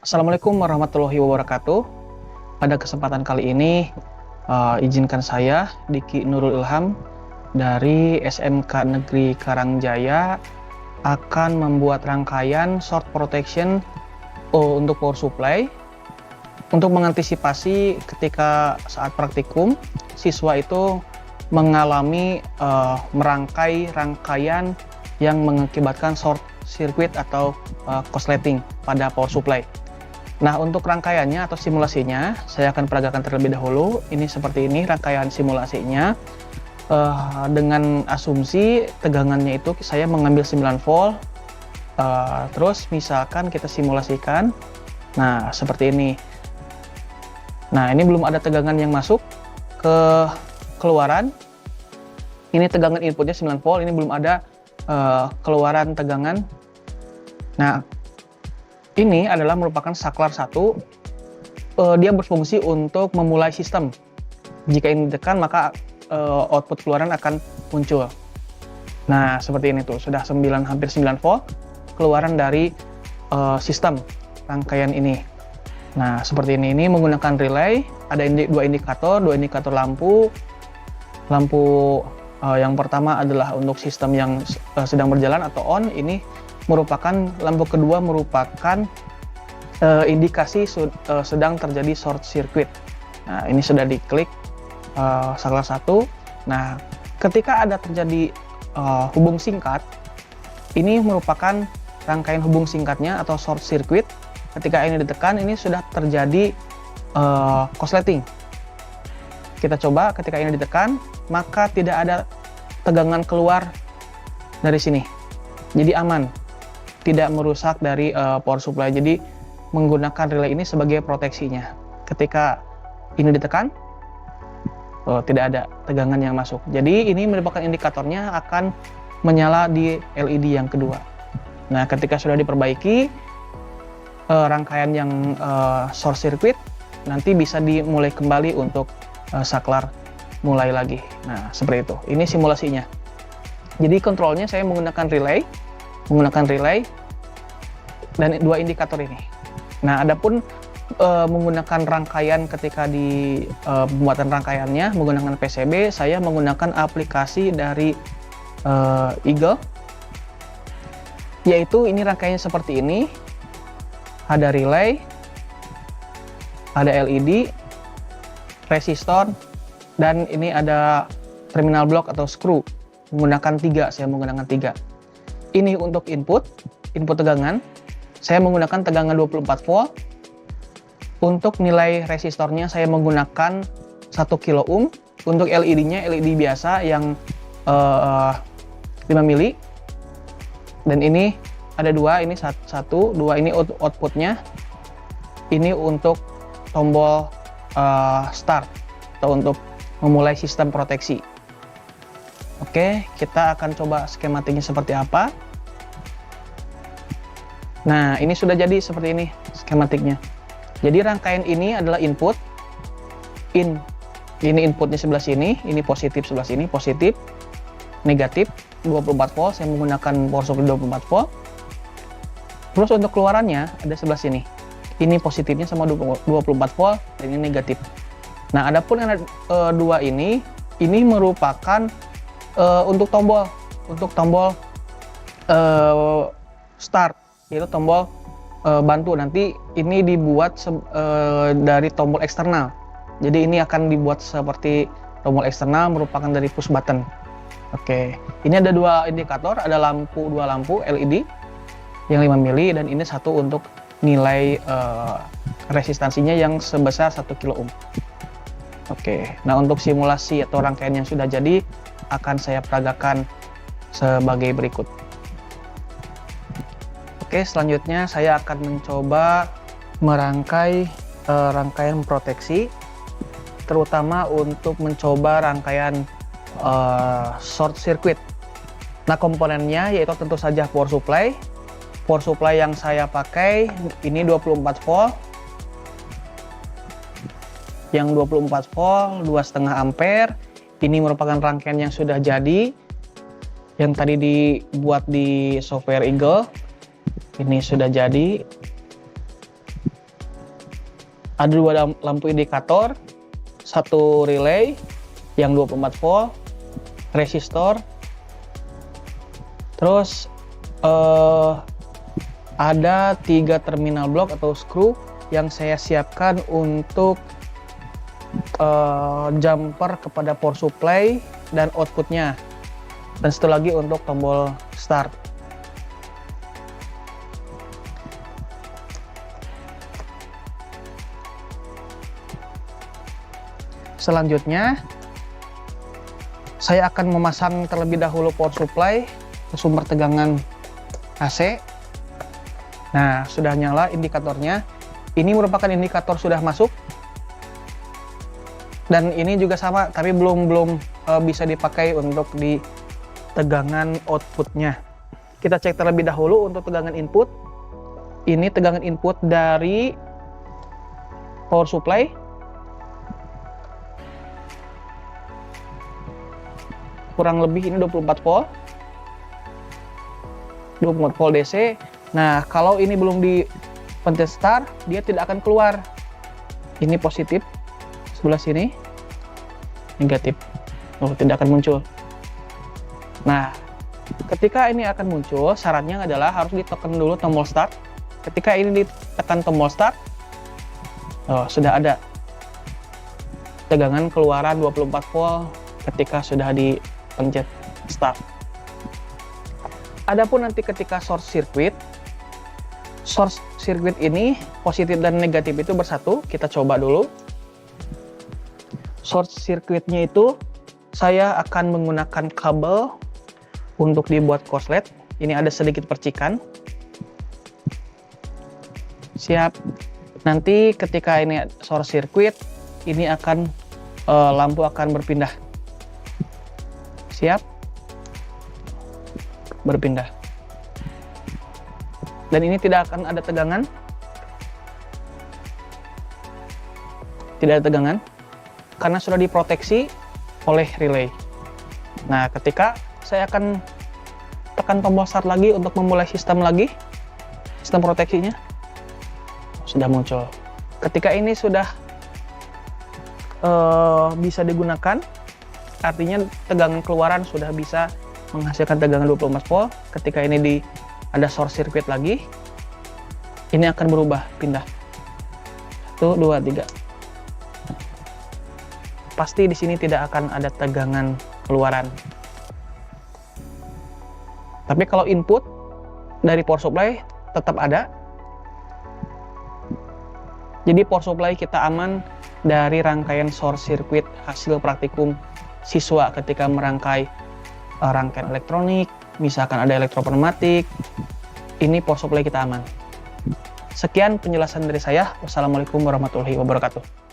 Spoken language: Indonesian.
Assalamualaikum warahmatullahi wabarakatuh. Pada kesempatan kali ini, izinkan saya, Diki Nurul Ilham, dari SMK Negeri Karangjaya, akan membuat rangkaian short protection untuk power supply, untuk mengantisipasi ketika saat praktikum, siswa itu mengalami merangkai rangkaian yang mengakibatkan short circuit atau korsleting pada power supply. Nah, untuk rangkaiannya atau simulasinya, saya akan peragakan terlebih dahulu. Ini seperti ini rangkaian simulasinya. Dengan asumsi tegangannya itu saya mengambil 9 volt. Terus misalkan kita simulasikan. Nah, seperti ini. Nah, ini belum ada tegangan yang masuk ke keluaran. Ini tegangan inputnya 9 volt, ini belum ada keluaran tegangan. Nah, ini adalah merupakan saklar 1, dia berfungsi untuk memulai sistem. Jika ini ditekan maka output keluaran akan muncul. Nah, seperti ini tuh, sudah hampir 9 volt keluaran dari sistem rangkaian ini. Nah, seperti ini menggunakan relay, ada dua indikator lampu. Lampu yang pertama adalah untuk sistem yang sedang berjalan atau on, ini merupakan lampu kedua merupakan indikasi sedang terjadi short circuit. Nah, ini sudah diklik saklar 1. Nah, ketika ada terjadi hubung singkat, ini merupakan rangkaian hubung singkatnya atau short circuit. Ketika ini ditekan, ini sudah terjadi korsleting. Kita coba ketika ini ditekan, maka tidak ada tegangan keluar dari sini. Jadi aman, tidak merusak dari power supply. Jadi menggunakan relay ini sebagai proteksinya. Ketika ini ditekan, tidak ada tegangan yang masuk. Jadi ini merupakan indikatornya akan menyala di LED yang kedua. Nah, ketika sudah diperbaiki rangkaian yang short circuit, nanti bisa dimulai kembali untuk saklar mulai lagi. Nah, seperti itu. Ini simulasinya. Jadi kontrolnya saya menggunakan relay dan dua indikator ini. Nah, adapun menggunakan rangkaian ketika di pembuatan rangkaiannya menggunakan PCB, saya menggunakan aplikasi dari Eagle, yaitu ini rangkaiannya seperti ini. Ada relay, ada LED, resistor, dan ini ada terminal block atau screw. Saya menggunakan 3. Ini untuk input tegangan. Saya menggunakan tegangan 24 volt. Untuk nilai resistornya saya menggunakan 1 kilo ohm. Untuk LED-nya LED biasa yang 5 mili. Dan ini ada 2, ini 1, 2 ini outputnya. Ini untuk tombol start atau untuk memulai sistem proteksi. Oke, kita akan coba skematiknya seperti apa. Nah, ini sudah jadi seperti ini skematiknya. Jadi rangkaian ini adalah input. Ini inputnya sebelah sini, ini positif sebelah sini, positif, negatif, 24 volt, saya menggunakan power supply 24 volt. Terus untuk keluarannya ada sebelah sini. Ini positifnya sama 24 volt dan ini negatif. Nah, adapun yang dua ini merupakan untuk tombol start, yaitu tombol bantu. Nanti ini dibuat dari tombol eksternal. Jadi ini akan dibuat seperti tombol eksternal, merupakan dari push button. Oke, ini ada 2 indikator, ada dua lampu LED yang 5 mili dan ini satu untuk nilai resistansinya yang sebesar 1 kilo ohm. Oke, nah untuk simulasi atau rangkaian yang sudah jadi akan saya peragakan sebagai berikut. Oke, selanjutnya saya akan mencoba merangkai rangkaian proteksi, terutama untuk mencoba rangkaian short circuit. Nah, komponennya yaitu tentu saja power supply. Power supply yang saya pakai ini 24 volt. Yang 24 volt, 2,5 ampere. Ini merupakan rangkaian yang sudah jadi, yang tadi dibuat di software Eagle. Ini sudah jadi. Ada 2 lampu indikator, 1 relay yang 24 volt, resistor, terus ada 3 terminal blok atau screw yang saya siapkan untuk jumper kepada power supply dan outputnya, dan satu lagi untuk tombol start. Selanjutnya saya akan memasang terlebih dahulu power supply ke sumber tegangan AC. Nah, sudah nyala indikatornya. Ini merupakan indikator sudah masuk, dan ini juga sama, tapi belum bisa dipakai untuk di tegangan outputnya. Kita cek terlebih dahulu untuk tegangan input. Ini tegangan input dari power supply. Kurang lebih ini 24 volt. 24 volt DC. Nah, kalau ini belum dipencet start, dia tidak akan keluar. Ini positif. Sebelah sini negatif. Tidak akan muncul. Nah, ketika ini akan muncul, syaratnya adalah harus ditekan dulu tombol start. Ketika ini ditekan tombol start, sudah ada tegangan keluaran 24 volt ketika sudah dipencet start. Adapun nanti ketika short circuit ini positif dan negatif itu bersatu. Kita coba dulu. Short circuitnya itu saya akan menggunakan kabel untuk dibuat korslet. Ini ada sedikit percikan. Siap. Nanti ketika ini short circuit, ini akan lampu akan berpindah. Siap. Berpindah. Dan ini tidak akan ada tegangan. Tidak ada tegangan karena sudah diproteksi oleh relay. Nah, ketika saya akan tekan tombol start lagi untuk memulai sistem proteksinya sudah muncul. Ketika ini sudah bisa digunakan, artinya tegangan keluaran sudah bisa menghasilkan tegangan 24 volt. Ketika ini ada short circuit lagi, ini akan berubah, pindah. 1, 2, 3. Pasti di sini tidak akan ada tegangan keluaran. Tapi kalau input dari power supply tetap ada. Jadi power supply kita aman dari rangkaian short circuit hasil praktikum siswa ketika merangkai rangkaian elektronik, misalkan ada elektropneumatik, ini power supply kita aman. Sekian penjelasan dari saya. Wassalamualaikum warahmatullahi wabarakatuh.